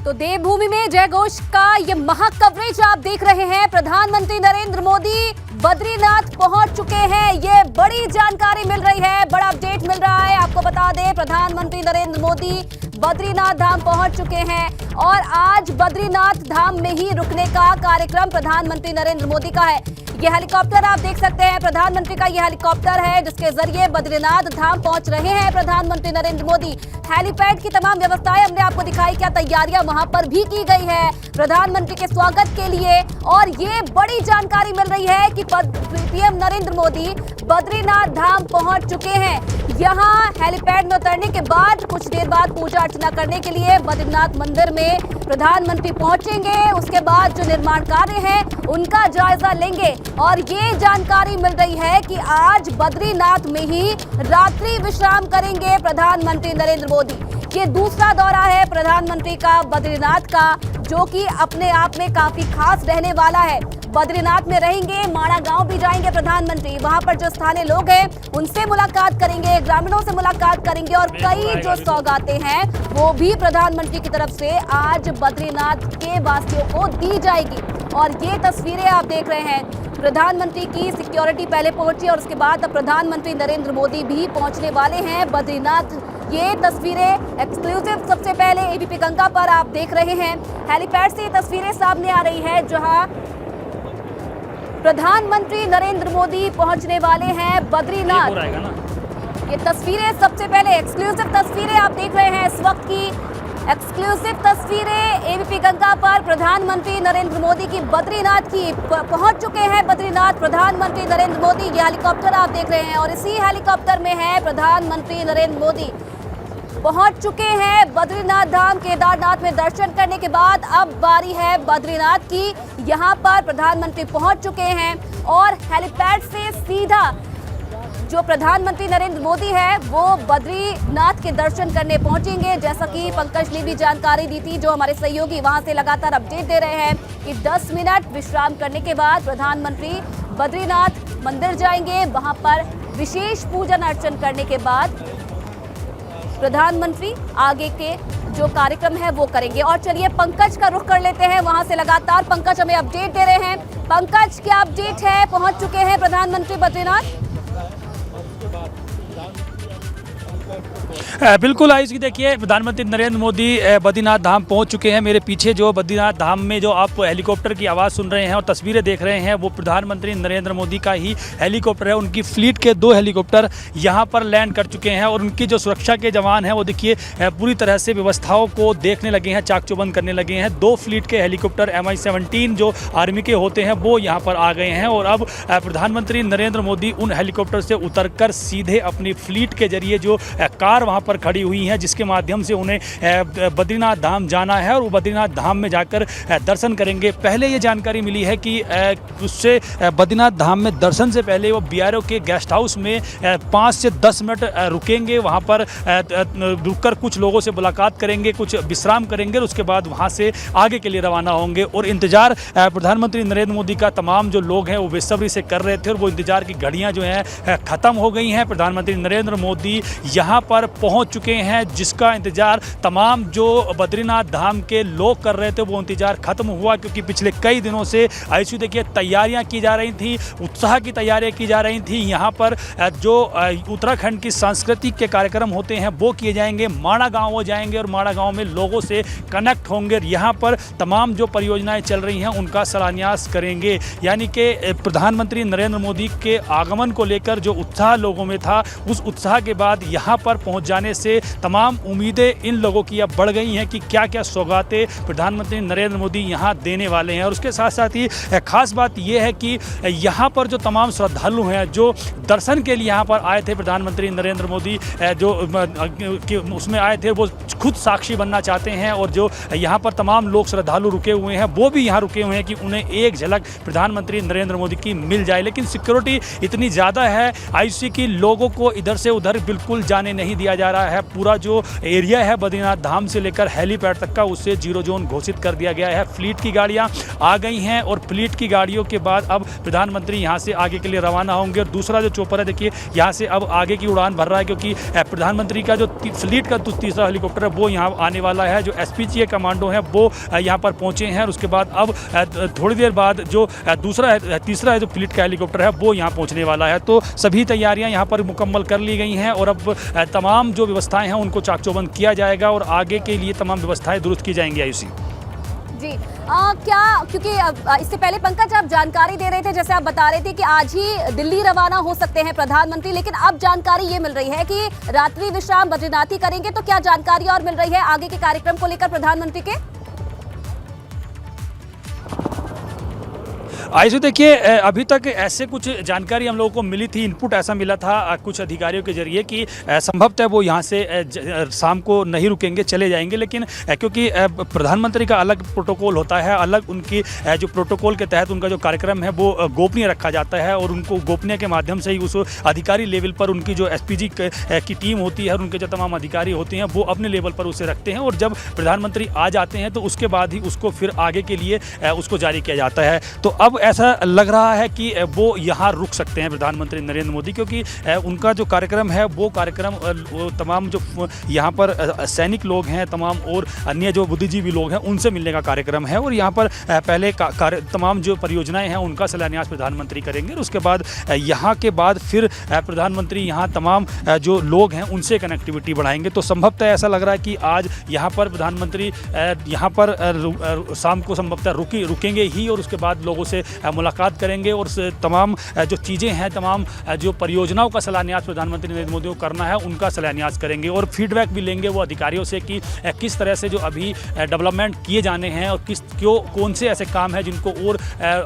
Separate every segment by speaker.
Speaker 1: तो देवभूमि में जय घोष का ये महा कवरेज आप देख रहे हैं। प्रधानमंत्री नरेंद्र मोदी बद्रीनाथ पहुंच चुके हैं। ये बड़ी जानकारी मिल रही है, बड़ा अपडेट मिल रहा है। आपको बता दें, प्रधानमंत्री नरेंद्र मोदी बद्रीनाथ धाम पहुंच चुके हैं और आज बद्रीनाथ धाम में ही रुकने का कार्यक्रम प्रधानमंत्री नरेंद्र मोदी का है। ये हेलीकॉप्टर आप देख सकते हैं, प्रधानमंत्री का ये हेलीकॉप्टर है जिसके जरिए बद्रीनाथ धाम पहुंच रहे हैं प्रधानमंत्री नरेंद्र मोदी। हेलीपैड की तमाम व्यवस्थाएं हमने आपको दिखाई, क्या तैयारियां वहां पर भी की गई है प्रधानमंत्री के स्वागत के लिए। और ये बड़ी जानकारी मिल रही है कि पीएम नरेंद्र मोदी बद्रीनाथ धाम पहुंच चुके हैं। यहाँ हेलीपैड में उतरने के बाद कुछ देर बाद पूजा अर्चना करने के लिए बद्रीनाथ मंदिर में प्रधानमंत्री पहुंचेंगे। उसके बाद जो निर्माण कार्य है उनका जायजा लेंगे और ये जानकारी मिल रही है कि आज बद्रीनाथ में ही रात्रि विश्राम करेंगे प्रधानमंत्री नरेंद्र मोदी। ये दूसरा दौरा है प्रधानमंत्री का बद्रीनाथ का, जो कि अपने आप में काफी खास रहने वाला है। बद्रीनाथ में रहेंगे, माणा गांव भी जाएंगे प्रधानमंत्री, वहां पर जो स्थानीय लोग हैं उनसे मुलाकात करेंगे, ग्रामीणों से मुलाकात करेंगे और कई जो सौगातें हैं वो भी प्रधानमंत्री की तरफ से आज बद्रीनाथ के वासियों को दी जाएगी। और ये तस्वीरें आप देख रहे हैं, प्रधानमंत्री की सिक्योरिटी पहले पहुंची और उसके बाद अब प्रधानमंत्री नरेंद्र मोदी भी पहुंचने वाले हैं बद्रीनाथ। ये तस्वीरें एक्सक्लूसिव सबसे पहले एबीपी गंगा पर आप देख रहे हैं। हेलीपैड से ये तस्वीरें सामने आ रही है जहां प्रधानमंत्री नरेंद्र मोदी पहुंचने वाले हैं बद्रीनाथ। ये तस्वीरें सबसे पहले एक्सक्लूसिव तस्वीरें आप देख रहे हैं, इस वक्त की एक्सक्लूसिव तस्वीरें एबीपी गंगा पर प्रधानमंत्री नरेंद्र मोदी की बद्रीनाथ की पहुंच चुके हैं बद्रीनाथ प्रधानमंत्री नरेंद्र मोदी। ये हेलीकॉप्टर आप देख रहे हैं और इसी हेलीकॉप्टर में है प्रधानमंत्री नरेंद्र मोदी। पहुंच चुके हैं बद्रीनाथ धाम। केदारनाथ में दर्शन करने के बाद अब बारी है बद्रीनाथ की। यहां पर प्रधानमंत्री पहुंच चुके हैं और हेलीपैड से सीधा जो प्रधानमंत्री नरेंद्र मोदी है वो बद्रीनाथ के दर्शन करने पहुंचेंगे। जैसा कि पंकज ने भी जानकारी दी थी, जो हमारे सहयोगी वहां से लगातार अपडेट दे रहे हैं कि 10 मिनट विश्राम करने के बाद प्रधानमंत्री बद्रीनाथ मंदिर जाएंगे। वहां पर विशेष पूजन अर्चन करने के बाद प्रधानमंत्री आगे के जो कार्यक्रम है वो करेंगे। और चलिए पंकज का रुख कर लेते हैं, वहां से लगातार पंकज हमें अपडेट दे रहे हैं। पंकज, क्या अपडेट है? पहुंच चुके हैं प्रधानमंत्री बद्रीनाथ?
Speaker 2: बिल्कुल आयुषी, देखिए प्रधानमंत्री नरेंद्र मोदी बद्रीनाथ धाम पहुंच चुके हैं। मेरे पीछे जो बद्रीनाथ धाम में जो आप हेलीकॉप्टर की आवाज़ सुन रहे हैं और तस्वीरें देख रहे हैं वो प्रधानमंत्री नरेंद्र मोदी का ही हेलीकॉप्टर है। उनकी फ्लीट के 2 हेलीकॉप्टर यहां पर लैंड कर चुके हैं और उनकी जो सुरक्षा के जवान हैं वो देखिए पूरी तरह से व्यवस्थाओं को देखने लगे हैं, चाक चौबंद करने लगे हैं। 2 फ्लीट के हेलीकॉप्टर MI-17 जो आर्मी के होते हैं वो यहाँ पर आ गए हैं और अब प्रधानमंत्री नरेंद्र मोदी उन हेलीकॉप्टर से उतरकर सीधे अपनी फ्लीट के जरिए जो कार वहां पर खड़ी हुई है जिसके माध्यम से उन्हें बद्रीनाथ धाम जाना है और वो बद्रीनाथ धाम में जाकर दर्शन करेंगे। पहले ये जानकारी मिली है कि उससे बद्रीनाथ धाम में दर्शन से पहले वो BRO के गेस्ट हाउस में 5 से 10 मिनट रुकेंगे। वहां पर रुककर कुछ लोगों से मुलाकात करेंगे, कुछ विश्राम करेंगे और उसके बाद वहां से आगे के लिए रवाना होंगे। और इंतजार प्रधानमंत्री नरेंद्र मोदी का तमाम जो लोग हैं वो बेसब्री से कर रहे थे और वो इंतजार की घड़ियां जो हैं ख़त्म हो गई हैं। प्रधानमंत्री नरेंद्र मोदी यहाँ पर पहुंच चुके हैं, जिसका इंतजार तमाम जो बद्रीनाथ धाम के लोग कर रहे थे वो इंतजार खत्म हुआ, क्योंकि पिछले कई दिनों से ऐसी देखिए तैयारियां की जा रही थी, उत्साह की तैयारियां की जा रही थी। यहाँ पर जो उत्तराखंड की सांस्कृतिक के कार्यक्रम होते हैं वो किए जाएंगे। माणा गांव वो जाएंगे और माणा गांव में लोगों से कनेक्ट होंगे। यहाँ पर तमाम जो परियोजनाएं चल रही हैं उनका शिलान्यास करेंगे। यानी कि प्रधानमंत्री नरेंद्र मोदी के आगमन को लेकर जो उत्साह लोगों में था, उस उत्साह के बाद यहाँ पर पहुँच जाने से तमाम उम्मीदें इन लोगों की अब बढ़ गई हैं कि क्या क्या सौगातें प्रधानमंत्री नरेंद्र मोदी यहाँ देने वाले हैं। और उसके साथ साथ ही खास बात यह है कि यहाँ पर जो तमाम श्रद्धालु हैं जो दर्शन के लिए यहाँ पर आए थे प्रधानमंत्री नरेंद्र मोदी जो उसमें आए थे वो खुद साक्षी बनना चाहते हैं और जो यहाँ पर तमाम लोग श्रद्धालु रुके हुए हैं वो भी यहाँ रुके हुए हैं कि उन्हें एक झलक प्रधानमंत्री नरेंद्र मोदी की मिल जाए। लेकिन सिक्योरिटी इतनी ज़्यादा है आयुषी की लोगों को इधर से उधर बिल्कुल जाने आने नहीं दिया जा रहा है। पूरा जो एरिया है बद्रीनाथ धाम से लेकर हेलीपैड तक का उसे जीरो जोन घोषित कर दिया गया है। फ्लीट की गाड़ियां आ गई हैं और फ्लीट की गाड़ियों के बाद अब प्रधानमंत्री यहां से आगे के लिए रवाना होंगे। और दूसरा जो चोपर है, देखिए यहां से अब आगे की उड़ान भर रहा है, क्योंकि प्रधानमंत्री का जो फ्लीट का तीसरा हेलीकॉप्टर है वो यहां आने वाला है। जो एसपीजी के कमांडो हैं वो यहां पर पहुंचे हैं और उसके बाद अब थोड़ी देर बाद जो तीसरा है जो फ्लीट का हेलीकॉप्टर है वो यहां पहुंचने वाला है। तो सभी तैयारियां यहां पर मुकम्मल कर ली गई हैं और अब तमाम जो व्यवस्थाएं हैं उनको चाक-चौबंद किया जाएगा और आगे के लिए तमाम व्यवस्थाएं दुरुस्त की जाएंगी। आयुषी
Speaker 1: जी क्या, क्योंकि इससे पहले पंकज आप जानकारी दे रहे थे, जैसे आप बता रहे थे कि आज ही दिल्ली रवाना हो सकते हैं प्रधानमंत्री, लेकिन अब जानकारी ये मिल रही है कि रात्रि विश्राम बद्रीनाथ ही करेंगे। तो क्या जानकारी और मिल रही है आगे के कार्यक्रम को लेकर प्रधानमंत्री के?
Speaker 2: आइए देखिए, अभी तक ऐसे कुछ जानकारी हम लोगों को मिली थी, इनपुट ऐसा मिला था कुछ अधिकारियों के जरिए कि संभवतः वो यहाँ से शाम को नहीं रुकेंगे, चले जाएंगे। लेकिन क्योंकि प्रधानमंत्री का अलग प्रोटोकॉल होता है, अलग उनकी जो प्रोटोकॉल के तहत उनका जो कार्यक्रम है वो गोपनीय रखा जाता है और उनको गोपनीय के माध्यम से ही उस अधिकारी लेवल पर उनकी जो एसपीजी की टीम होती है और उनके जो तमाम अधिकारी होते हैं वो अपने लेवल पर उसे रखते हैं और जब प्रधानमंत्री आ जाते हैं तो उसके बाद ही उसको फिर आगे के लिए उसको जारी किया जाता है। तो अब ऐसा लग रहा है कि वो यहाँ रुक सकते हैं प्रधानमंत्री नरेंद्र मोदी, क्योंकि उनका जो कार्यक्रम है वो कार्यक्रम तमाम जो यहाँ पर सैनिक लोग हैं, तमाम और अन्य जो बुद्धिजीवी लोग हैं उनसे मिलने का कार्यक्रम है। और यहाँ पर पहले तमाम जो परियोजनाएं हैं उनका शिलान्यास प्रधानमंत्री करेंगे और उसके बाद यहाँ के बाद फिर प्रधानमंत्री यहाँ तमाम जो लोग हैं उनसे कनेक्टिविटी बढ़ाएंगे। तो संभवतः ऐसा लग रहा है कि आज यहाँ पर प्रधानमंत्री यहाँ पर शाम को संभवतः रुकेंगे ही और उसके बाद लोगों से मुलाकात करेंगे और तमाम जो चीज़ें हैं, तमाम जो परियोजनाओं का शिलान्यास प्रधानमंत्री नरेंद्र मोदी को करना है उनका शिलान्यास करेंगे और फीडबैक भी लेंगे वो अधिकारियों से कि किस तरह से जो अभी डेवलपमेंट किए जाने हैं और कौन से ऐसे काम हैं जिनको और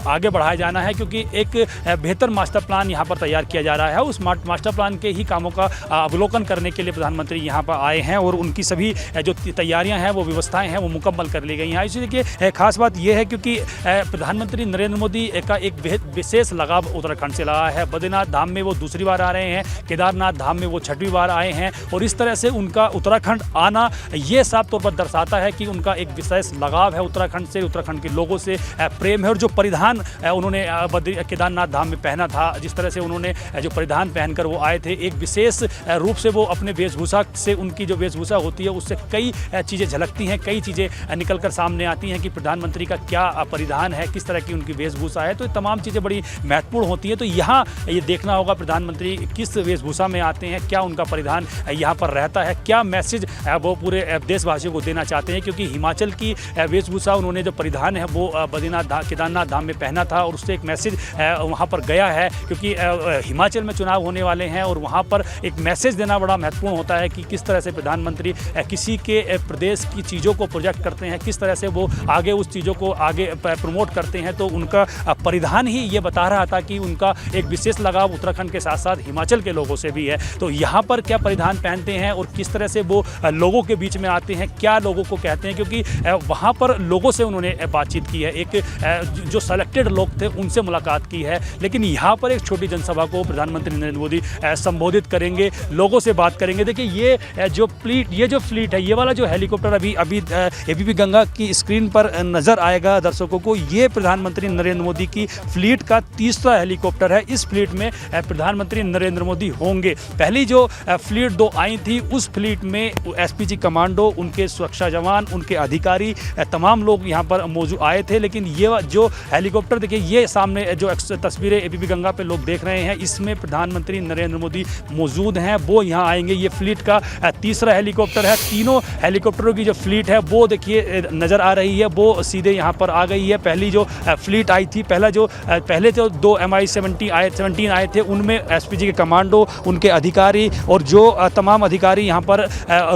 Speaker 2: आगे बढ़ाया जाना है, क्योंकि एक बेहतर मास्टर प्लान यहाँ पर तैयार किया जा रहा है। उस मास्टर प्लान के ही कामों का अवलोकन करने के लिए प्रधानमंत्री यहाँ पर आए हैं और उनकी सभी जो तैयारियाँ हैं वो व्यवस्थाएँ हैं वो मुकम्मल कर ली गई हैं। इसलिए देखिए खास बात यह है क्योंकि प्रधानमंत्री नरेंद्र मोदी का एक विशेष लगाव उत्तराखंड से लगा है। बद्रीनाथ धाम में वो दूसरी बार आ रहे हैं, केदारनाथ धाम में वो छठवीं बार आए हैं और इस तरह से उनका उत्तराखंड आना ये साफ तौर पर दर्शाता है कि उनका एक विशेष लगाव है उत्तराखंड से, उत्तराखंड के लोगों से प्रेम है। और जो परिधान उन्होंने केदारनाथ धाम में पहना था, जिस तरह से उन्होंने जो परिधान पहनकर वो आए थे, एक विशेष रूप से वो अपने वेशभूषा से, उनकी जो वेशभूषा होती है उससे कई चीज़ें झलकती हैं, कई चीज़ें निकल कर सामने आती हैं कि प्रधानमंत्री का क्या परिधान है, किस तरह की उनकी वेशभूषा है। तो तमाम चीज़ें बड़ी महत्वपूर्ण होती हैं। तो यहाँ ये देखना होगा प्रधानमंत्री किस वेशभूषा में आते हैं, क्या उनका परिधान यहाँ पर रहता है, क्या मैसेज वो पूरे देशवासियों को देना चाहते हैं, क्योंकि हिमाचल की वेशभूषा उन्होंने जो परिधान है वो केदारनाथ धाम में पहना था और उससे एक मैसेज वहाँ पर गया है, क्योंकि हिमाचल में चुनाव होने वाले हैं और वहाँ पर एक मैसेज देना बड़ा महत्वपूर्ण होता है कि किस तरह से प्रधानमंत्री किसी के प्रदेश की चीज़ों को प्रोजेक्ट करते हैं, किस तरह से वो आगे उस चीज़ों को आगे प्रमोट करते हैं। तो उनका परिधान ही ये बता रहा था कि उनका एक विशेष लगाव उत्तराखंड के साथ साथ हिमाचल के लोगों से भी है। तो यहाँ पर क्या परिधान पहनते हैं और किस तरह से वो लोगों के बीच में आते हैं, क्या लोगों को कहते हैं, क्योंकि वहाँ पर लोगों से उन्होंने बातचीत की है, एक जो सेलेक्टेड लोग थे उनसे मुलाकात की है। लेकिन यहाँ पर एक छोटी जनसभा को प्रधानमंत्री नरेंद्र मोदी संबोधित करेंगे, लोगों से बात करेंगे। देखिए ये जो फ्लीट है, ये वाला जो हेलीकॉप्टर अभी एबीपी गंगा की स्क्रीन पर नजर आएगा दर्शकों को, ये प्रधानमंत्री नरेंद्र मोदी की फ्लीट का तीसरा हेलीकॉप्टर है। इस फ्लीट में प्रधानमंत्री नरेंद्र मोदी होंगे। पहली जो फ्लीट 2 आई थी उस फ्लीट में एसपीजी कमांडो, उनके सुरक्षा जवान, उनके अधिकारी, तमाम लोग यहाँ पर मौजूद आए थे। लेकिन ये जो हेलीकॉप्टर देखिए, ये सामने जो तस्वीरें एबीपी गंगा पे लोग देख रहे हैं, इसमें प्रधानमंत्री नरेंद्र मोदी मौजूद हैं, वो यहाँ आएंगे। ये फ्लीट का तीसरा हेलीकॉप्टर है। तीनों हेलीकॉप्टरों की जो फ्लीट है वो देखिए नज़र आ रही है, वो सीधे यहाँ पर आ गई है। पहली जो फ्लीट आई थी, पहले जो 2 MI-17 आए थे, उनमें एसपीजी के कमांडो, उनके अधिकारी और जो तमाम अधिकारी यहाँ पर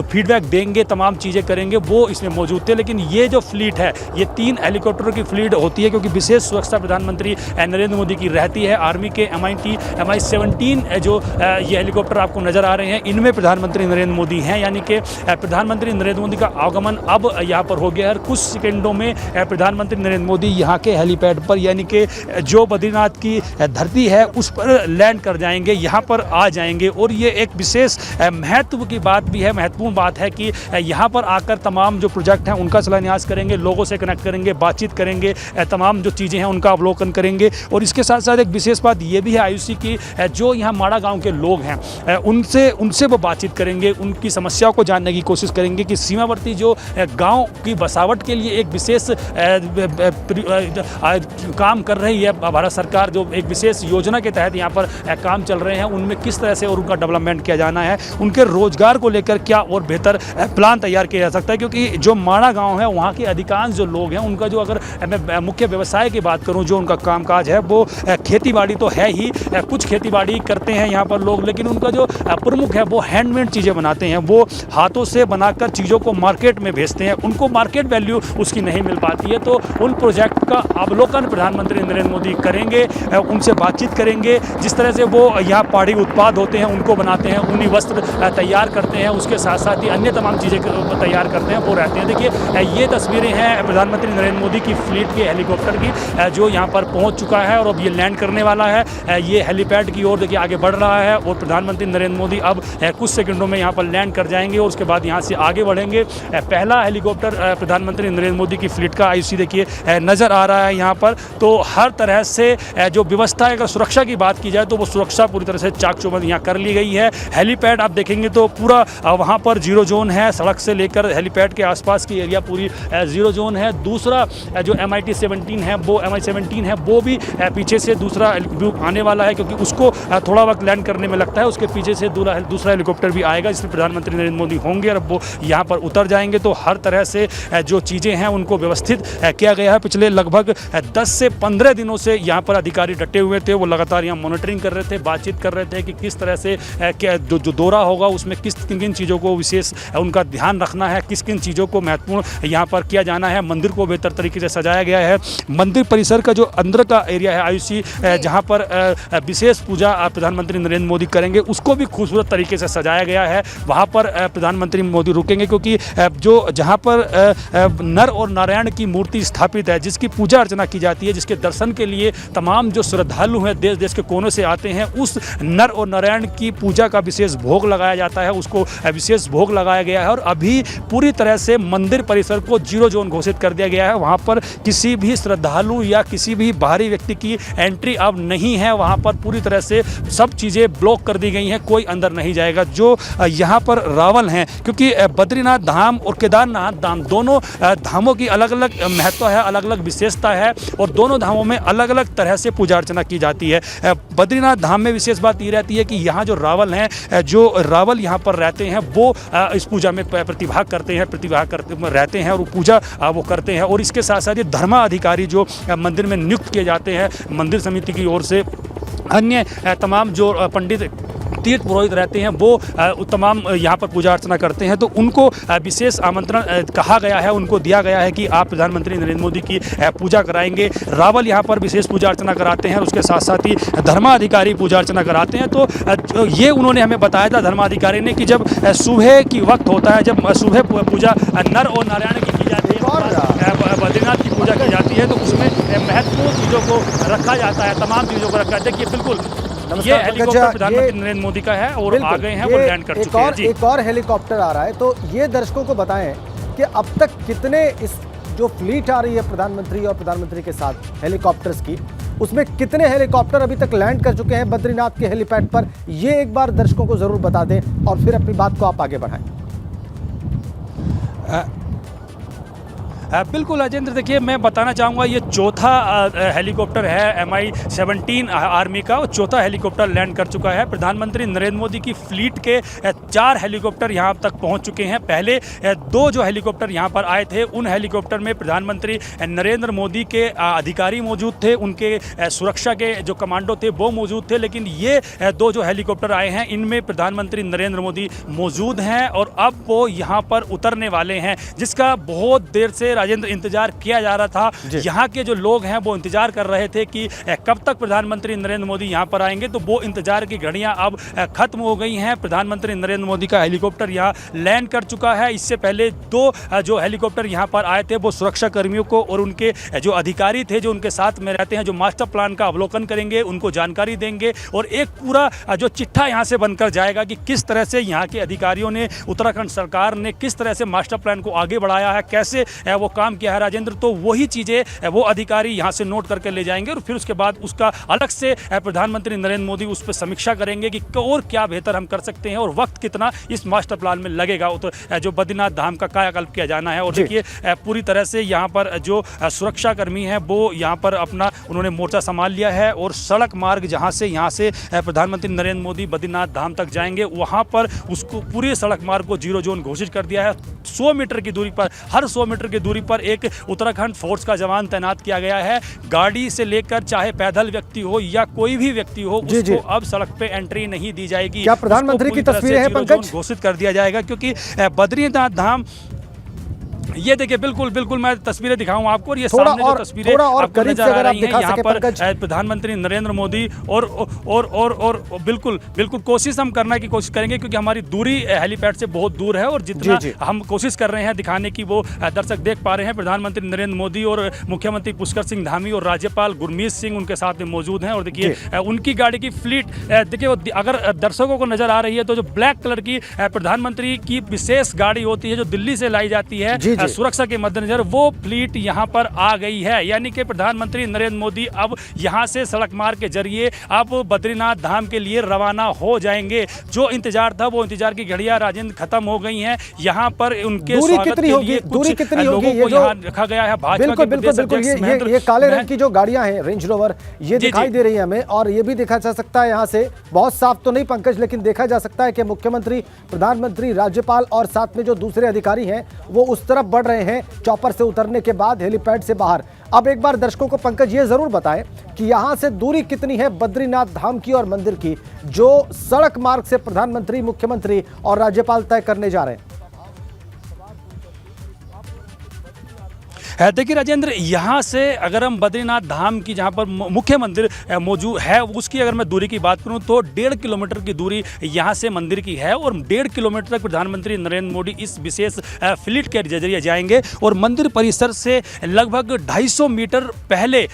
Speaker 2: फीडबैक देंगे, तमाम चीज़ें करेंगे, वो इसमें मौजूद थे। लेकिन ये जो फ्लीट है, ये 3 हेलीकॉप्टरों की फ्लीट होती है, क्योंकि विशेष सुरक्षा प्रधानमंत्री नरेंद्र मोदी की रहती है। आर्मी के MI-17 जो ये हेलीकॉप्टर आपको नज़र आ रहे हैं, इनमें प्रधानमंत्री नरेंद्र मोदी हैं, यानी कि प्रधानमंत्री नरेंद्र मोदी का आगमन अब यहाँ पर हो गया है। कुछ सेकेंडों में प्रधानमंत्री नरेंद्र मोदी यहाँ के हेलीपैड पर यानी कि जो बद्रीनाथ की धरती है उस पर लैंड कर जाएंगे, यहाँ पर आ जाएंगे। और ये एक विशेष महत्व की बात भी है, महत्वपूर्ण बात है कि यहाँ पर आकर तमाम जो प्रोजेक्ट हैं उनका शिलान्यास करेंगे, लोगों से कनेक्ट करेंगे, बातचीत करेंगे, तमाम जो चीज़ें हैं उनका अवलोकन करेंगे। और इसके साथ साथ एक विशेष बात ये भी है आयुषी की, जो यहाँ माड़ा गाँव के लोग हैं उनसे वो बातचीत करेंगे, उनकी समस्याओं को जानने की कोशिश करेंगे कि सीमावर्ती जो गाँव की बसावट के लिए एक विशेष काम कर रही है भारत सरकार, जो एक विशेष योजना के तहत यहाँ पर काम चल रहे हैं, उनमें किस तरह से और उनका डेवलपमेंट किया जाना है, उनके रोजगार को लेकर क्या और बेहतर प्लान तैयार किया जा सकता है। क्योंकि जो माड़ा गांव है वहाँ के अधिकांश जो लोग हैं उनका जो, अगर मैं मुख्य व्यवसाय की बात करूँ, जो उनका कामकाज है वो खेतीबाड़ी तो है ही, कुछ खेतीबाड़ी करते हैं यहाँ पर लोग, लेकिन उनका जो प्रमुख है वो हैंडमेड चीज़ें बनाते हैं, वो हाथों से बनाकर चीज़ों को मार्केट में भेजते हैं, उनको मार्केट वैल्यू उसकी नहीं मिल पाती है। तो उन प्रोजेक्ट का अवलोकन प्रधानमंत्री नरेंद्र मोदी करेंगे, उनसे बातचीत करेंगे, जिस तरह से वो यहाँ पहाड़ी उत्पाद होते हैं उनको बनाते हैं, ऊनी वस्त्र तैयार करते हैं, उसके साथ साथ ही अन्य तमाम चीज़ें तैयार करते हैं, वो रहते हैं। देखिए ये तस्वीरें हैं प्रधानमंत्री नरेंद्र मोदी की फ्लीट के हेलीकॉप्टर की, जो यहाँ पर पहुँच चुका है और अब ये लैंड करने वाला है। ये हेलीपैड की ओर देखिए आगे बढ़ रहा है और प्रधानमंत्री नरेंद्र मोदी अब कुछ सेकंडों में यहाँ पर लैंड कर जाएंगे और उसके बाद यहाँ से आगे बढ़ेंगे। पहला हेलीकॉप्टर प्रधानमंत्री नरेंद्र मोदी की फ्लीट का आयुषी देखिए नज़र आ रहा है यहाँ पर। तो हर तरह से जो व्यवस्था है, अगर सुरक्षा की बात की जाए तो वो सुरक्षा पूरी तरह से चाक चौबंद यहाँ कर ली गई है। हेलीपैड आप देखेंगे तो पूरा वहाँ पर जीरो जोन है, सड़क से लेकर हेलीपैड के आसपास की एरिया पूरी जीरो जोन है। दूसरा जो MiT-17 है, वो MI-17 है, वो भी पीछे से दूसरा आने वाला है, क्योंकि उसको थोड़ा वक्त लैंड करने में लगता है। उसके पीछे से दूसरा हेलीकॉप्टर भी आएगा, जिसमें प्रधानमंत्री नरेंद्र मोदी होंगे और वो यहाँ पर उतर जाएंगे। तो हर तरह से जो चीज़ें हैं उनको व्यवस्थित किया गया है। पिछले लगभग 10 से 15 दिनों से यहाँ पर अधिकारी डटे हुए थे, वो लगातार यहाँ मॉनिटरिंग कर रहे थे, बातचीत कर रहे थे कि किस तरह से जो दौरा होगा उसमें किन किन चीज़ों को विशेष उनका ध्यान रखना है, किन किन चीज़ों को महत्वपूर्ण यहाँ पर किया जाना है। मंदिर को बेहतर तरीके से सजाया गया है। मंदिर परिसर का जो अंदर का एरिया है आयुषी, जहाँ पर विशेष पूजा प्रधानमंत्री नरेंद्र मोदी करेंगे, उसको भी खूबसूरत तरीके से सजाया गया है। वहाँ पर प्रधानमंत्री मोदी रुकेंगे, क्योंकि जो जहाँ पर नर और नारायण की मूर्ति स्थापित है, जिसकी पूजा अर्चना की जाती है, जिसके दर्शन के लिए तमाम जो श्रद्धालु हैं देश देश के कोनों से आते हैं, उस नर और नारायण की पूजा का विशेष भोग लगाया जाता है, उसको विशेष भोग लगाया गया है। और अभी पूरी तरह से मंदिर परिसर को जीरो जोन घोषित कर दिया गया है। वहाँ पर किसी भी श्रद्धालु या किसी भी बाहरी व्यक्ति की एंट्री अब नहीं है। वहाँ पर पूरी तरह से सब चीज़ें ब्लॉक कर दी गई हैं, कोई अंदर नहीं जाएगा। जो यहाँ पर रावल हैं, क्योंकि बद्रीनाथ धाम और केदारनाथ धाम दोनों धामों की अलग अलग महत्व है, अलग अलग विशेषता है और दोनों धामों में अलग अलग तरह से पूजा अर्चना की जाती है। बद्रीनाथ धाम में विशेष बात ये रहती है कि यहाँ जो रावल हैं, जो रावल यहाँ पर रहते हैं, वो इस पूजा में प्रतिभाग करते रहते हैं और पूजा वो करते हैं। और इसके साथ साथ ये धर्माधिकारी जो मंदिर में नियुक्त किए जाते हैं मंदिर समिति की ओर से, अन्य तमाम जो पंडित तीर्थ पुरोहित रहते हैं, वो तमाम यहाँ पर पूजा अर्चना करते हैं। तो उनको विशेष आमंत्रण कहा गया है, उनको दिया गया है कि आप प्रधानमंत्री नरेंद्र मोदी की पूजा कराएंगे। रावल यहाँ पर विशेष पूजा अर्चना कराते हैं और उसके साथ साथ ही धर्माधिकारी पूजा अर्चना कराते हैं। तो ये उन्होंने हमें बताया था धर्माधिकारी ने कि जब सुबह की वक्त होता है, जब सुबह पूजा नर और नारायण की जाती है, बद्रीनाथ की पूजा की जाती है, तो उसमें महत्वपूर्ण चीज़ों को रखा जाता है, तमाम चीज़ों को रखा जाता है। देखिए बिल्कुल ये हेलीकॉप्टर प्रधानमंत्री नरेंद्र मोदी का है और आ गए हैं, वो लैंड कर चुके हैं।
Speaker 3: एक और हेलीकॉप्टर आ रहा है, तो ये दर्शकों को बताएं कि अब तक कितने इस जो फ्लीट आ रही है प्रधानमंत्री और प्रधानमंत्री के साथ हेलीकॉप्टर्स की, उसमें कितने हेलीकॉप्टर अभी तक लैंड कर चुके हैं बद्रीनाथ के हेलीपैड पर, ये एक बार दर्शकों को जरूर बता दें और फिर अपनी बात को आप आगे बढ़ाएं।
Speaker 2: बिल्कुल अजेंद्र, देखिए मैं बताना चाहूँगा ये चौथा हेलीकॉप्टर है MI-17 आर्मी का, वो चौथा हेलीकॉप्टर लैंड कर चुका है। प्रधानमंत्री नरेंद्र मोदी की फ्लीट के 4 हेलीकॉप्टर यहाँ तक पहुँच चुके हैं। पहले 2 जो हेलीकॉप्टर यहाँ पर आए थे, उन हेलीकॉप्टर में प्रधानमंत्री नरेंद्र मोदी के अधिकारी मौजूद थे, उनके सुरक्षा के जो कमांडो थे वो मौजूद थे। लेकिन ये 2 जो हेलीकॉप्टर आए हैं, इनमें प्रधानमंत्री नरेंद्र मोदी मौजूद हैं और अब वो यहाँ पर उतरने वाले हैं, जिसका बहुत देर से राजेंद्र इंतजार किया जा रहा था। यहाँ के जो लोग हैं वो इंतजार कर रहे थे कि कब तक प्रधानमंत्री नरेंद्र मोदी यहाँ पर आएंगे, तो वो इंतजार की घड़ियाँ अब खत्म हो गई हैं। प्रधानमंत्री नरेंद्र मोदी का हेलीकॉप्टर यहाँ लैंड कर चुका है। इससे पहले 2 जो हेलीकॉप्टर यहाँ पर आए थे वो सुरक्षा कर्मियों को और उनके जो अधिकारी थे जो उनके साथ में रहते हैं, जो मास्टर प्लान का अवलोकन करेंगे, उनको जानकारी देंगे और एक पूरा जो चिट्ठा यहाँ से बनकर जाएगा कि किस तरह से यहाँ के अधिकारियों ने, उत्तराखंड सरकार ने किस तरह से मास्टर प्लान को आगे बढ़ाया है, कैसे वो काम किया है राजेंद्र। तो वही चीज़ें वो अधिकारी यहाँ से नोट करके ले जाएंगे और फिर उसके बाद उसका अलग से प्रधानमंत्री नरेंद्र मोदी उस पर समीक्षा करेंगे कि और क्या बेहतर हम कर सकते हैं और वक्त कितना इस मास्टर प्लान में लगेगा। जो बद्रीनाथ धाम का कायाकल्प किया जाना है। और देखिए पूरी तरह से यहाँ पर जो सुरक्षा कर्मी हैं वो यहाँ पर अपना उन्होंने मोर्चा संभाल लिया है और सड़क मार्ग जहाँ से प्रधानमंत्री नरेंद्र मोदी बद्रीनाथ धाम तक जाएंगे, वहाँ पर उसको पूरे सड़क मार्ग को जीरो जोन घोषित कर दिया है। 100 मीटर की दूरी पर, हर 100 मीटर की दूरी पर एक उत्तराखंड फोर्स का जवान तैनात किया गया है। गाड़ी से लेकर चाहे पैदल व्यक्ति हो या कोई भी व्यक्ति हो, उसको अब सड़क पे एंट्री नहीं दी जाएगी।
Speaker 3: क्या प्रधानमंत्री की तस्वीरें हैं पंकज?
Speaker 2: घोषित कर दिया जाएगा क्योंकि बद्रीनाथ धाम, ये देखिए बिल्कुल मैं तस्वीरें दिखाऊं आपको और ये सामने जो तस्वीरें आपको नजर आ रही हैं, यहाँ पर प्रधानमंत्री नरेंद्र मोदी और बिल्कुल कोशिश हम करने की कोशिश करेंगे क्योंकि हमारी दूरी हेलीपैड से बहुत दूर है और जितना हम कोशिश कर रहे हैं दिखाने की वो दर्शक देख पा रहे हैं। प्रधानमंत्री नरेंद्र मोदी और मुख्यमंत्री पुष्कर सिंह धामी और राज्यपाल गुरमीत सिंह उनके साथ में मौजूद हैं और देखिए उनकी गाड़ी की फ्लीट, देखिए अगर दर्शकों को नजर आ रही है तो जो ब्लैक कलर की प्रधानमंत्री की विशेष गाड़ी होती है जो दिल्ली से लाई जाती है सुरक्षा के मद्देनजर, वो फ्लीट यहाँ पर आ गई है। यानी कि प्रधानमंत्री नरेंद्र मोदी अब यहाँ से सड़क मार्ग के जरिए अब बद्रीनाथ धाम के लिए रवाना हो जाएंगे। जो इंतजार था वो इंतजार की घड़ियां राजेंद्र खत्म हो गई हैं। यहाँ पर उनके स्वागत के लिए कुछ लोगों को यहाँ रखा गया है। भाजपा
Speaker 3: बिल्कुल ये काले रंग की जो गाड़ियां हैं रेंज रोवर, ये दिखाई दे रही है हमें और ये भी देखा जा सकता है यहाँ से, बहुत साफ तो नहीं पंकज, लेकिन देखा जा सकता है कि मुख्यमंत्री, प्रधानमंत्री, राज्यपाल और साथ में जो दूसरे अधिकारी हैं वो उस तरफ बढ़ रहे हैं चॉपर से उतरने के बाद हेलीपैड से बाहर। अब एक बार दर्शकों को पंकज ये जरूर बताएं कि यहां से दूरी कितनी है बद्रीनाथ धाम की और मंदिर की, जो सड़क मार्ग से प्रधानमंत्री, मुख्यमंत्री और राज्यपाल तय करने जा रहे हैं।
Speaker 2: देखिए राजेंद्र, यहाँ से अगर हम बद्रीनाथ धाम की जहाँ पर मुख्य मंदिर मौजूद है उसकी अगर मैं दूरी की बात करूँ तो 1.5 किलोमीटर की दूरी यहाँ से मंदिर की है और 1.5 किलोमीटर तक प्रधानमंत्री नरेंद्र मोदी इस विशेष फ्लीट के जरिए जाएंगे और मंदिर परिसर से लगभग 250 मीटर पहले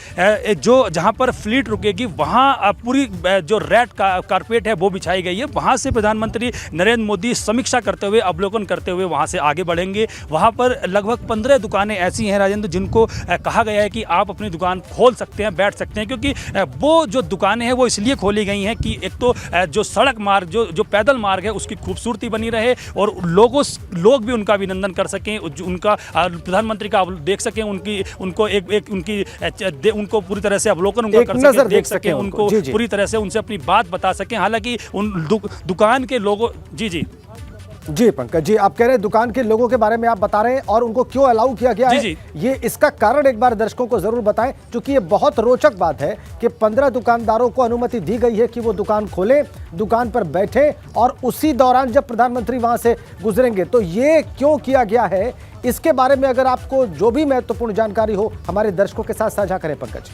Speaker 2: जो जहाँ पर फ्लीट रुकेगी वहाँ पूरी जो रेड कारपेट है वो बिछाई गई है। वहाँ से प्रधानमंत्री नरेंद्र मोदी समीक्षा करते हुए, अवलोकन करते हुए वहाँ से आगे बढ़ेंगे। वहाँ पर लगभग 15 दुकानें ऐसी हैं राजेंद्र जिनको कहा गया है कि आप अपनी दुकान खोल सकते हैं, बैठ सकते हैं, क्योंकि वो जो दुकानें हैं वो इसलिए खोली गई हैं कि एक तो जो सड़क मार्ग, जो पैदल मार्ग है उसकी खूबसूरती बनी रहे और लोग भी उनका अभिनंदन कर सकें, उनका प्रधानमंत्री का देख सकें, उनको पूरी तरह से अवलोकन उनका कर सकें, देख सकें, उनको पूरी तरह से उनसे अपनी बात बता सकें। हालांकि उन दुकान के लोगों
Speaker 3: जी पंकज जी, आप कह रहे हैं दुकान के लोगों के बारे में आप बता रहे हैं और उनको क्यों अलाउ किया गया है, ये इसका कारण एक बार दर्शकों को जरूर बताएं, क्योंकि ये बहुत रोचक बात है कि 15 दुकानदारों को अनुमति दी गई है कि वो दुकान खोलें, दुकान पर बैठे और उसी दौरान जब प्रधानमंत्री वहां से गुजरेंगे तो ये क्यों किया गया है, इसके बारे में अगर आपको जो भी महत्वपूर्ण जानकारी हो हमारे दर्शकों के साथ साझा करें पंकज।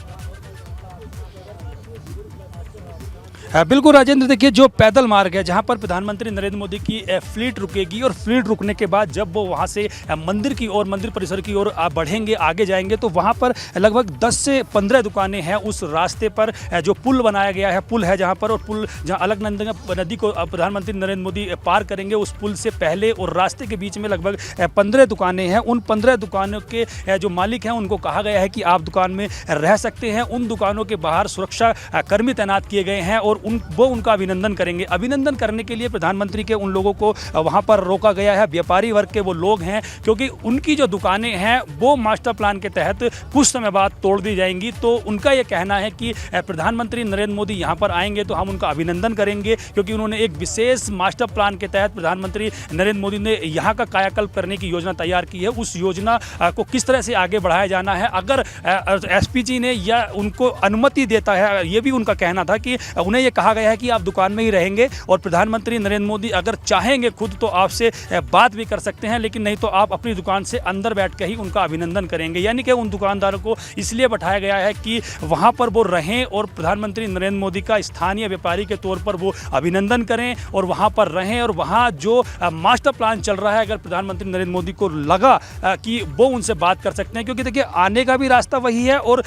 Speaker 2: बिल्कुल राजेंद्र, देखिए जो पैदल मार्ग है जहां पर प्रधानमंत्री नरेंद्र मोदी की फ्लीट रुकेगी और फ्लीट रुकने के बाद जब वो वहां से मंदिर की ओर, मंदिर परिसर की ओर बढ़ेंगे, आगे जाएंगे तो वहां पर लगभग 10 से 15 दुकानें हैं। उस रास्ते पर जो पुल बनाया गया है, पुल है जहां पर, और पुल जहां अलकनंदा नदी को प्रधानमंत्री नरेंद्र मोदी पार करेंगे, उस पुल से पहले और रास्ते के बीच में लगभग 15 दुकानें हैं। उन 15 दुकानों के जो मालिक हैं उनको कहा गया है कि आप दुकान में रह सकते हैं। उन दुकानों के बाहर सुरक्षा कर्मी तैनात किए गए हैं और वो उनका अभिनंदन करेंगे। अभिनंदन करने के लिए प्रधानमंत्री के उन लोगों को वहां पर रोका गया है, व्यापारी वर्ग के वो लोग हैं, क्योंकि उनकी जो दुकानें हैं वो मास्टर प्लान के तहत कुछ समय बाद तोड़ दी जाएंगी। तो उनका ये कहना है कि प्रधानमंत्री नरेंद्र मोदी यहाँ पर आएंगे तो हम उनका अभिनंदन करेंगे, क्योंकि उन्होंने एक विशेष मास्टर प्लान के तहत प्रधानमंत्री नरेंद्र मोदी ने यहाँ का कायाकल्प करने की योजना तैयार की है। उस योजना को किस तरह से आगे बढ़ाया जाना है, अगर एसपीजी ने या उनको अनुमति देता है, ये भी उनका कहना था कि उन्हें ये कहा गया है कि आप दुकान में ही रहेंगे और प्रधानमंत्री नरेंद्र मोदी अगर चाहेंगे खुद तो आपसे बात भी कर सकते हैं, लेकिन नहीं तो आप अपनी दुकान से अंदर बैठ के ही उनका अभिनंदन करेंगे। यानी कि उन दुकानदारों को इसलिए बैठाया गया है कि वहाँ पर वो रहें और प्रधानमंत्री नरेंद्र मोदी का स्थानीय व्यापारी के तौर पर वो अभिनंदन करें और वहाँ पर रहें। और वहाँ जो मास्टर प्लान चल रहा है, अगर प्रधानमंत्री नरेंद्र मोदी को लगा कि वो उनसे बात कर सकते हैं, क्योंकि देखिए आने का भी रास्ता वही है और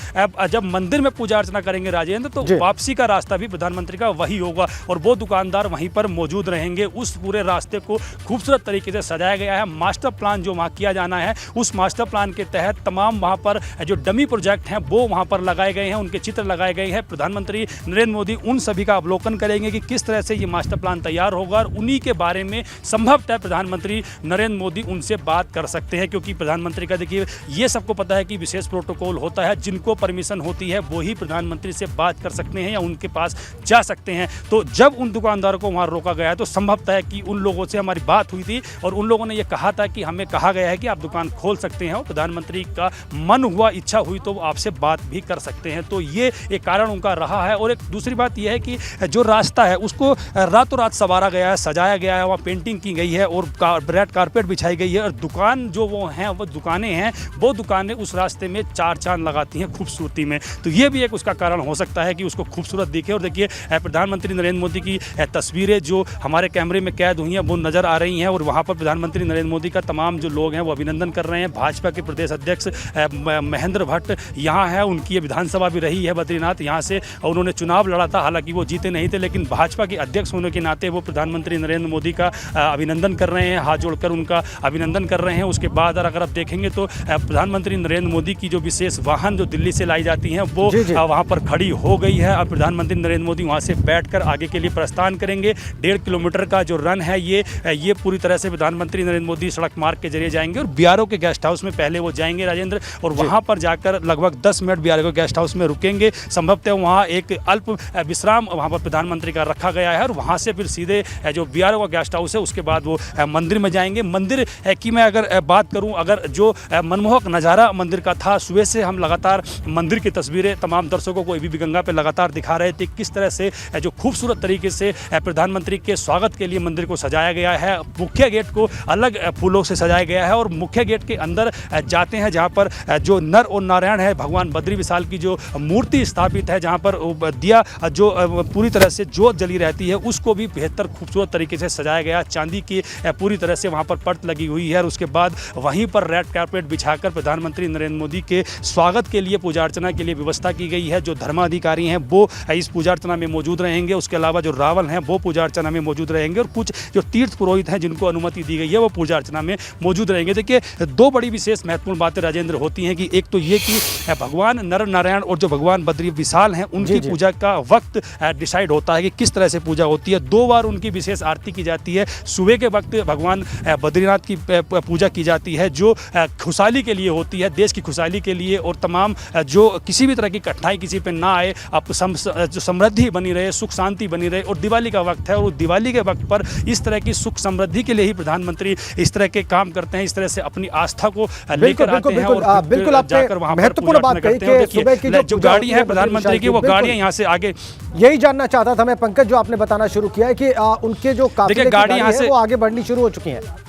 Speaker 2: जब मंदिर में पूजा अर्चना करेंगे राजेंद्र, तो वापसी का रास्ता भी प्रधानमंत्री का वही होगा और वो दुकानदार वहीं पर मौजूद रहेंगे। उस पूरे रास्ते को खूबसूरत तरीके से सजाया गया है। मास्टर प्लान जो वहाँ किया जाना है, उस मास्टर प्लान के तहत तमाम वहाँ पर जो डमी प्रोजेक्ट हैं वो वहाँ पर लगाए गए हैं, उनके चित्र लगाए गए हैं। प्रधानमंत्री नरेंद्र मोदी उन सभी का अवलोकन करेंगे कि किस तरह से ये मास्टर प्लान तैयार होगा और उन्हीं के बारे में संभवतः प्रधानमंत्री नरेंद्र मोदी उनसे बात कर सकते हैं, क्योंकि प्रधानमंत्री का देखिए ये सबको पता है कि विशेष प्रोटोकॉल होता है, जिनको परमिशन होती है वो ही प्रधानमंत्री से बात कर सकते हैं या उनके पास जा सकते हैं। तो जब उन दुकानदारों को वहाँ रोका गया है तो संभवतः है कि उन लोगों से हमारी बात हुई थी और उन लोगों ने ये कहा था कि हमें कहा गया है कि आप दुकान खोल सकते हैं और प्रधानमंत्री का मन हुआ, इच्छा हुई तो आपसे बात भी कर सकते हैं। तो ये एक कारण उनका रहा है। और एक दूसरी बात यह है कि जो रास्ता है उसको रातों रात संवारा गया है, सजाया गया है, वहाँ पेंटिंग की गई है और रेड कारपेट बिछाई गई है और दुकान जो वो हैं, वो दुकानें हैं, वो दुकानें उस रास्ते में चार चांद लगाती हैं खूबसूरती में। तो ये भी एक उसका कारण हो सकता है कि उसको खूबसूरत दिखे। और देखिए प्रधानमंत्री नरेंद्र मोदी की तस्वीरें जो हमारे कैमरे में कैद हुई हैं वो नज़र आ रही हैं और वहाँ पर प्रधानमंत्री नरेंद्र मोदी का तमाम जो लोग हैं वो अभिनंदन कर रहे हैं। भाजपा के प्रदेश अध्यक्ष महेंद्र भट्ट यहाँ है, उनकी ये विधानसभा भी रही है बद्रीनाथ, यहाँ से उन्होंने चुनाव लड़ा था, हालांकि वो जीते नहीं थे, लेकिन भाजपा के अध्यक्ष होने के नाते वो प्रधानमंत्री नरेंद्र मोदी का अभिनंदन कर रहे हैं, हाथ जोड़कर उनका अभिनंदन कर रहे हैं। उसके बाद अगर आप देखेंगे तो प्रधानमंत्री नरेंद्र मोदी की जो विशेष वाहन जो दिल्ली से लाई जाती हैं वो वहाँ पर खड़ी हो गई है और प्रधानमंत्री नरेंद्र मोदी वहाँ से बैठकर आगे के लिए प्रस्थान करेंगे। 1.5 किलोमीटर का जो रन है ये पूरी तरह से प्रधानमंत्री नरेंद्र मोदी सड़क मार्ग के जरिए जाएंगे और बीआरओ के गेस्ट हाउस में पहले वो जाएंगे राजेंद्र, और वहाँ पर जाकर लगभग 10 मिनट बीआरओ के गेस्ट हाउस में रुकेंगे। संभवतः वहाँ एक अल्प विश्राम वहाँ पर प्रधानमंत्री का रखा गया है और वहाँ से फिर सीधे जो बीआरओ का गेस्ट हाउस है उसके बाद वो मंदिर में जाएंगे। मंदिर की मैं अगर बात करूँ, अगर जो मनमोहक नज़ारा मंदिर का था, सुबह से हम लगातार मंदिर की तस्वीरें तमाम दर्शकों को एबीपी गंगा पे लगातार दिखा रहे थे, किस तरह से जो खूबसूरत तरीके से प्रधानमंत्री के स्वागत के लिए मंदिर को सजाया गया है। मुख्य गेट को अलग फूलों से सजाया गया है और मुख्य गेट के अंदर जाते हैं जहाँ पर जो नर और नारायण है, भगवान बद्री विशाल की जो मूर्ति स्थापित है, जहाँ पर दिया जो पूरी तरह से जोत जली रहती है, उसको भी बेहतर खूबसूरत तरीके से सजाया गया। चांदी की पूरी तरह से वहाँ पर परत लगी हुई है और उसके बाद वहीं पर रेड कारपेट बिछाकर प्रधानमंत्री नरेंद्र मोदी के स्वागत के लिए पूजा अर्चना के लिए व्यवस्था की गई है। जो धर्माधिकारी हैं वो इस पूजा अर्चना में मौजूद रहेंगे, उसके अलावा जो रावल हैं वो पूजा अर्चना में मौजूद रहेंगे और कुछ जो तीर्थ पुरोहित हैं जिनको अनुमति दी गई है वो पूजा अर्चना में मौजूद रहेंगे। देखिए दो बड़ी विशेष महत्वपूर्ण बातें राजेंद्र होती हैं कि एक तो ये कि भगवान नर नारायण और जो भगवान बद्री विशाल हैं उनकी पूजा का वक्त डिसाइड होता है कि किस तरह से पूजा होती है। 2 बार उनकी विशेष आरती की जाती है। सुबह के वक्त भगवान बद्रीनाथ की पूजा की जाती है जो खुशहाली के लिए होती है, देश की खुशहाली के लिए, और तमाम जो किसी भी तरह की कठिनाई किसी पे ना आए, अब जो समृद्धि बनी रहे, सुख शांति बनी रहे। और दिवाली का वक्त है और दिवाली के वक्त पर इस तरह की सुख समृद्धि के लिए ही प्रधानमंत्री इस तरह के काम करते हैं, इस तरह से अपनी आस्था को लेकर आते हैं और
Speaker 3: बिल्कुल
Speaker 2: जाकर वहाँ पर
Speaker 3: महत्वपूर्ण बात कही कि सुबह की
Speaker 2: जो गाड़ी है प्रधानमंत्री की वो गाड़ियाँ यहाँ से आगे,
Speaker 3: यही जानना चाहता था मैं पंकज, जो आपने बताना शुरू किया है कि उनके जो काफिले की गाड़ी है वो आगे बढ़नी शुरू हो चुकी है।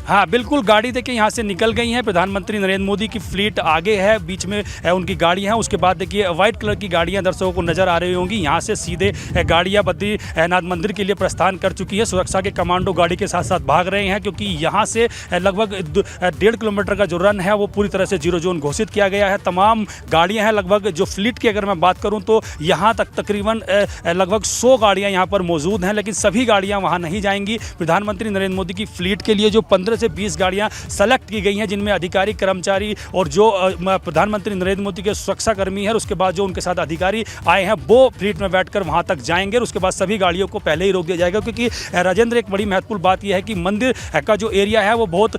Speaker 2: हाँ बिल्कुल, गाड़ी देखिए यहाँ से निकल गई हैं। प्रधानमंत्री नरेंद्र मोदी की फ्लीट आगे है, बीच में उनकी गाड़ी हैं। उसके बाद देखिए व्हाइट कलर की गाड़ियाँ दर्शकों को नजर आ रही होंगी। यहाँ से सीधे गाड़ियाँ बद्रीनाथ मंदिर के लिए प्रस्थान कर चुकी है। सुरक्षा के कमांडो गाड़ी के साथ साथ भाग रहे हैं क्योंकि यहाँ से लगभग 1.5 किलोमीटर का जो रन है वो पूरी तरह से जीरो जोन घोषित किया गया है। तमाम गाड़ियाँ हैं, लगभग जो फ्लीट की अगर मैं बात करूँ तो यहाँ तक तकरीबन लगभग 100 गाड़ियाँ यहाँ पर मौजूद हैं, लेकिन सभी गाड़ियाँ वहाँ नहीं जाएंगी। प्रधानमंत्री नरेंद्र मोदी की फ्लीट के लिए जो 15 से 20 गाड़ियां सेलेक्ट की गई हैं, जिनमें अधिकारी, कर्मचारी और जो प्रधानमंत्री नरेंद्र मोदी के सुरक्षा कर्मी हैं, उसके बाद जो उनके साथ अधिकारी आए हैं वो फ्लीट में बैठकर वहां तक जाएंगे और उसके बाद सभी गाड़ियों को पहले ही रोक दिया जाएगा। क्योंकि राजेंद्र एक बड़ी महत्वपूर्ण बात यह है कि मंदिर का जो एरिया है वो बहुत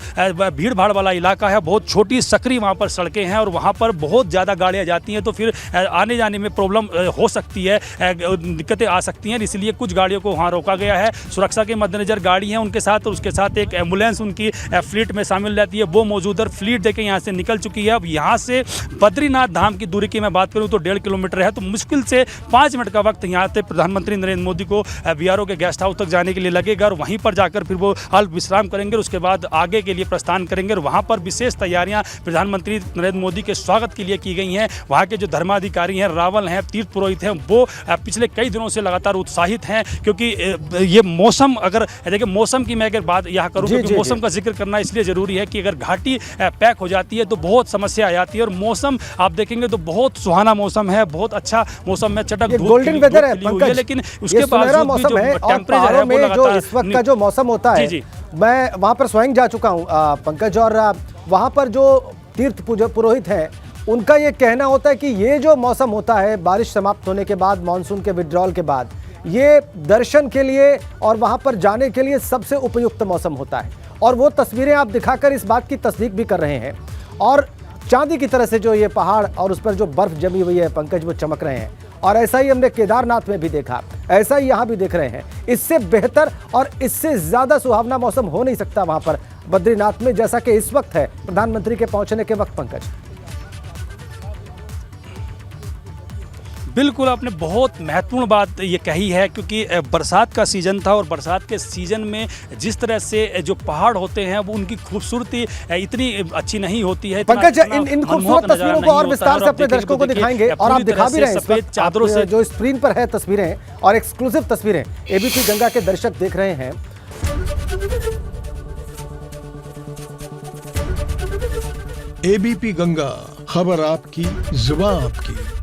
Speaker 2: भीड़ भाड़ वाला इलाका है, बहुत छोटी सकरी वहाँ पर सड़कें हैं और वहाँ पर बहुत ज़्यादा गाड़ियाँ जाती हैं, तो फिर आने जाने में प्रॉब्लम हो सकती है, दिक्कतें आ सकती हैं। इसलिए कुछ गाड़ियों को वहाँ रोका गया है। सुरक्षा के मद्देनजर गाड़ी है उनके साथ और उसके साथ एक एम्बुलेंस उनकी की फ्लीट में शामिल रहती है वो मौजूद है। फ्लीट देखिए यहाँ से निकल चुकी है। अब यहाँ से बद्रीनाथ धाम की दूरी की मैं बात करूँ तो 1.5 किलोमीटर है, तो मुश्किल से 5 मिनट का वक्त यहाँ से प्रधानमंत्री नरेंद्र मोदी को बीआरओ के गेस्ट हाउस तक जाने के लिए लगेगा और वहीं पर जाकर फिर वो अल्प विश्राम करेंगे। उसके बाद आगे के लिए प्रस्थान करेंगे और वहाँ पर विशेष तैयारियाँ प्रधानमंत्री नरेंद्र मोदी के स्वागत के लिए की गई हैं। वहाँ के जो धर्माधिकारी हैं, रावल हैं, तीर्थ पुरोहित हैं, वो पिछले कई दिनों से लगातार उत्साहित हैं क्योंकि ये मौसम, अगर देखिए मौसम की मैं अगर बात यहाँ करूँ क्योंकि मौसम का जिक्र करना इसलिए ज़रूरी है कि अगर घाटी पैक हो जाती है तो बहुत समस्या आ जाती है और मौसम आप देखेंगे तो बहुत सुहाना मौसम है, बहुत अच्छा मौसम है, चटक धूप
Speaker 3: गोल्डन वेदर है पंकज,
Speaker 2: लेकिन उसके बाद
Speaker 3: मौसम है और पहाड़ों में जो इस वक्त का जो मौसम होता है, मैं वहाँ पर स्वयं जा चुका हूँ पंकज, और वहाँ पर जो तीर्थ पुरोहित हैं उनका ये कहना होता है कि ये जो मौसम होता है बारिश समाप्त होने के बाद, मानसून के विड्रॉल के बाद, ये दर्शन के लिए और वहाँ पर जाने के लिए सबसे उपयुक्त मौसम होता है। और वो तस्वीरें आप दिखाकर इस बात की तस्दीक भी कर रहे हैं और चांदी की तरह से जो ये पहाड़ और उस पर जो बर्फ जमी हुई है पंकज, वो चमक रहे हैं। और ऐसा ही हमने केदारनाथ में भी देखा, ऐसा ही यहाँ भी देख रहे हैं। इससे बेहतर और इससे ज़्यादा सुहावना मौसम हो नहीं सकता वहाँ पर बद्रीनाथ में, जैसा कि इस वक्त है प्रधानमंत्री के पहुँचने के वक्त पंकज।
Speaker 2: बिल्कुल, आपने बहुत महत्वपूर्ण बात ये कही है क्योंकि बरसात का सीज़न था और बरसात के सीज़न में जिस तरह से जो पहाड़ होते हैं वो उनकी खूबसूरती इतनी अच्छी नहीं होती है।
Speaker 3: पंकज, इन खूबसूरत तस्वीरों को और विस्तार से अपने दर्शकों को दिखाएंगे और आप दिखा भी रहे हैं सफेद चादरों से जो स्क्रीन पर है तस्वीरें और एक्सक्लूसिव तस्वीरें एबीपी गंगा के दर्शक देख रहे हैं।
Speaker 4: एबीपी गंगा, खबर आपकी, जुबान आपकी।